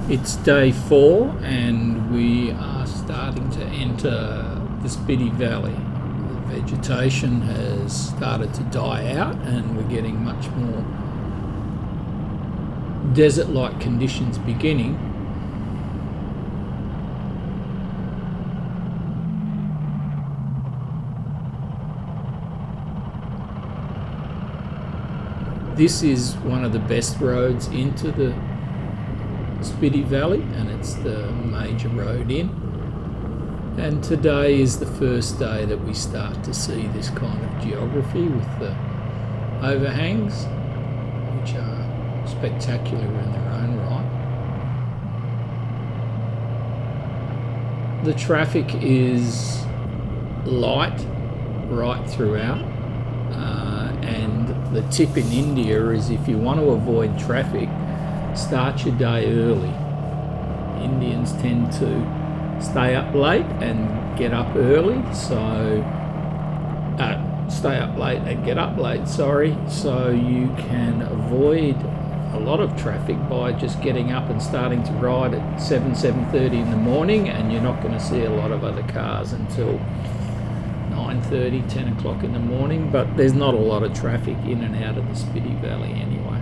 It's day 4 and we are starting to enter the Spiti Valley. The vegetation has started to die out and we're getting much more desert-like conditions beginning. This is one of the best roads into the Spiti Valley, and it's the major road in. And today is the first day that we start to see this kind of geography with the overhangs, which are spectacular in their own right. The traffic is light right throughout, and the tip in India is if you want to avoid traffic, start your day early. Indians tend to stay up late and get up early, so stay up late and get up late, so you can avoid a lot of traffic by just getting up and starting to ride at 7:30 in the morning, and you're not going to see a lot of other cars until 9:30, 10 o'clock in the morning, but there's not a lot of traffic in and out of the Spiti Valley anyway.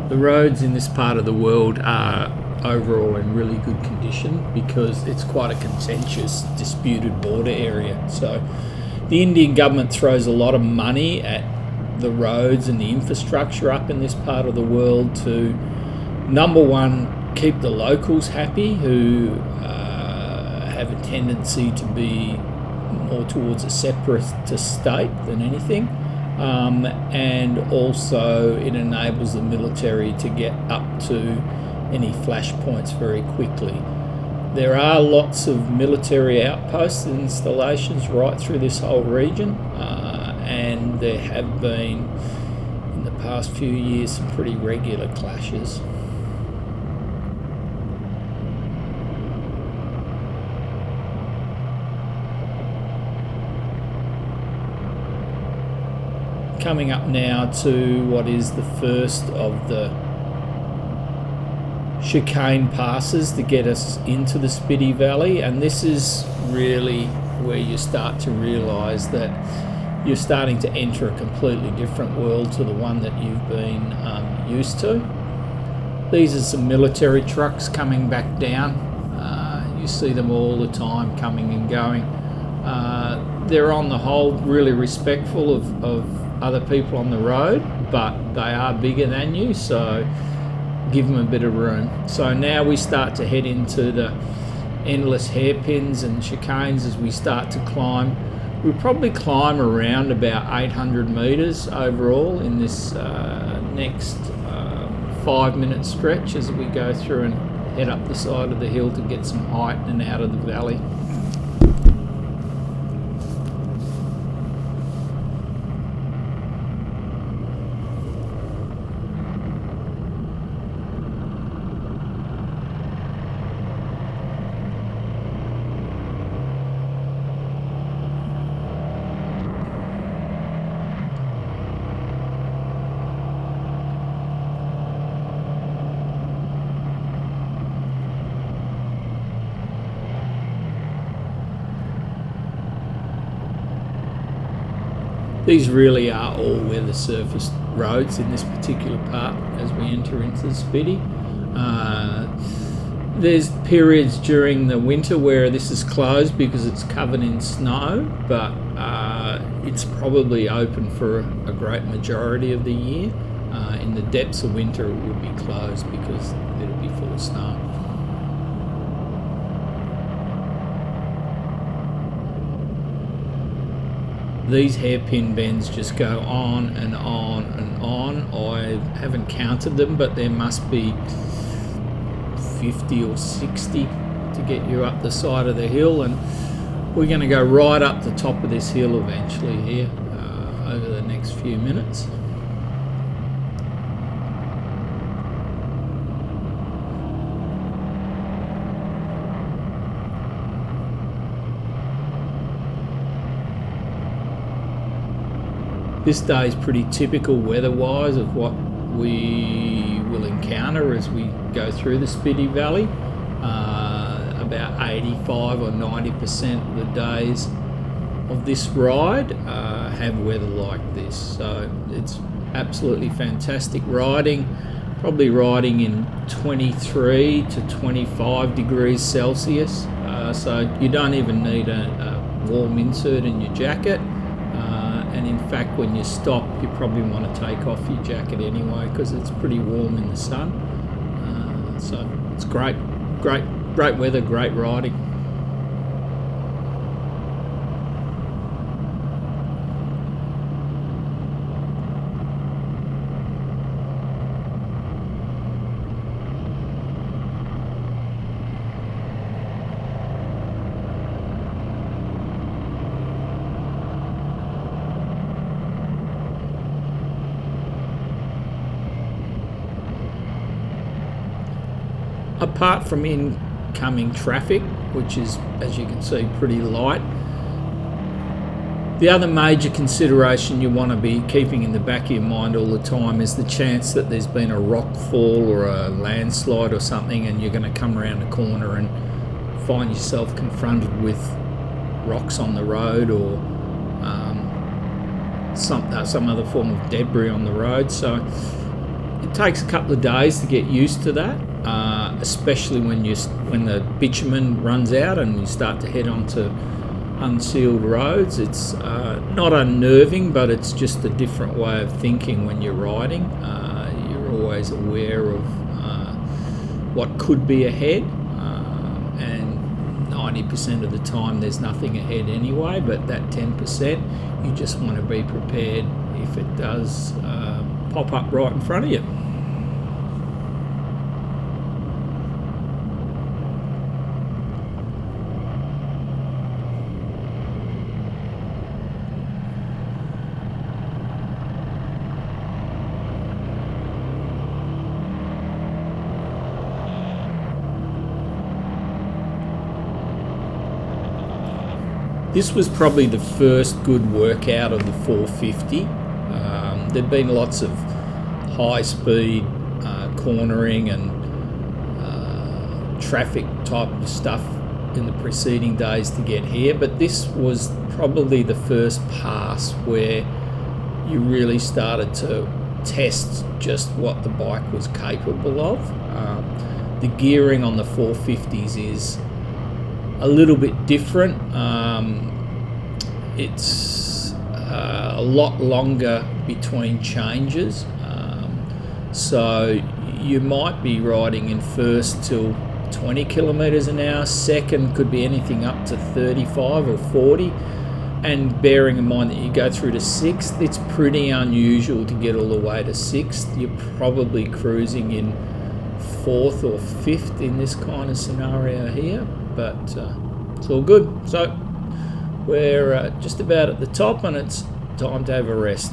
The roads in this part of the world are overall in really good condition because it's quite a contentious, disputed border area. So the Indian government throws a lot of money at the roads and the infrastructure up in this part of the world to, number one, keep the locals happy, who have a tendency to be more towards a separatist state than anything. And also it enables the military to get up to any flashpoints very quickly. There are lots of military outposts and installations right through this whole region, and there have been, in the past few years, some pretty regular clashes. Coming up now to what is the first of the chicane passes to get us into the Spiti Valley, and this is really where you start to realise that you're starting to enter a completely different world to the one that you've been used to. These are some military trucks coming back down. You see them all the time coming and going. They're on the whole really respectful of other people on the road, but they are bigger than you, so give them a bit of room. So now we start to head into the endless hairpins and chicanes as we start to climb. We'll probably climb around about 800 metres overall in this next 5-minute stretch as we go through and head up the side of the hill to get some height and out of the valley. These really are all weather surface roads in this particular part as we enter into the Spiti. There's periods during the winter where this is closed because it's covered in snow, but it's probably open for a great majority of the year. In the depths of winter it will be closed because it'll be full of snow. These hairpin bends just go on and on and on. I haven't counted them, but there must be 50 or 60 to get you up the side of the hill, and we're going to go right up the top of this hill eventually here over the next few minutes. This day is pretty typical weather-wise of what we will encounter as we go through the Spiti Valley. About 85 or 90% of the days of this ride have weather like this, so it's absolutely fantastic riding. Probably riding in 23 to 25 degrees Celsius, so you don't even need a warm insert in your jacket, and in fact when you stop you probably want to take off your jacket anyway because it's pretty warm in the sun. So it's great weather, great riding. Apart from incoming traffic, which is, as you can see, pretty light, the other major consideration you want to be keeping in the back of your mind all the time is the chance that there's been a rock fall or a landslide or something, and you're going to come around the corner and find yourself confronted with rocks on the road or some other form of debris on the road. So it takes a couple of days to get used to that, especially when the bitumen runs out and you start to head onto unsealed roads. It's not unnerving, but it's just a different way of thinking when you're riding. You're always aware of what could be ahead, and 90% of the time there's nothing ahead anyway, but that 10% you just want to be prepared if it does pop up right in front of you. This was probably the first good workout of the 450. There'd been lots of high-speed cornering and traffic type of stuff in the preceding days to get here, but this was probably the first pass where you really started to test just what the bike was capable of. The gearing on the 450s is a little bit different. It's a lot longer between changes, so you might be riding in first till 20 kilometers an hour, second could be anything up to 35 or 40, and bearing in mind that you go through to sixth, it's pretty unusual to get all the way to sixth. You're probably cruising in fourth or fifth in this kind of scenario here, but it's all good. So we're just about at the top and it's time to have a rest.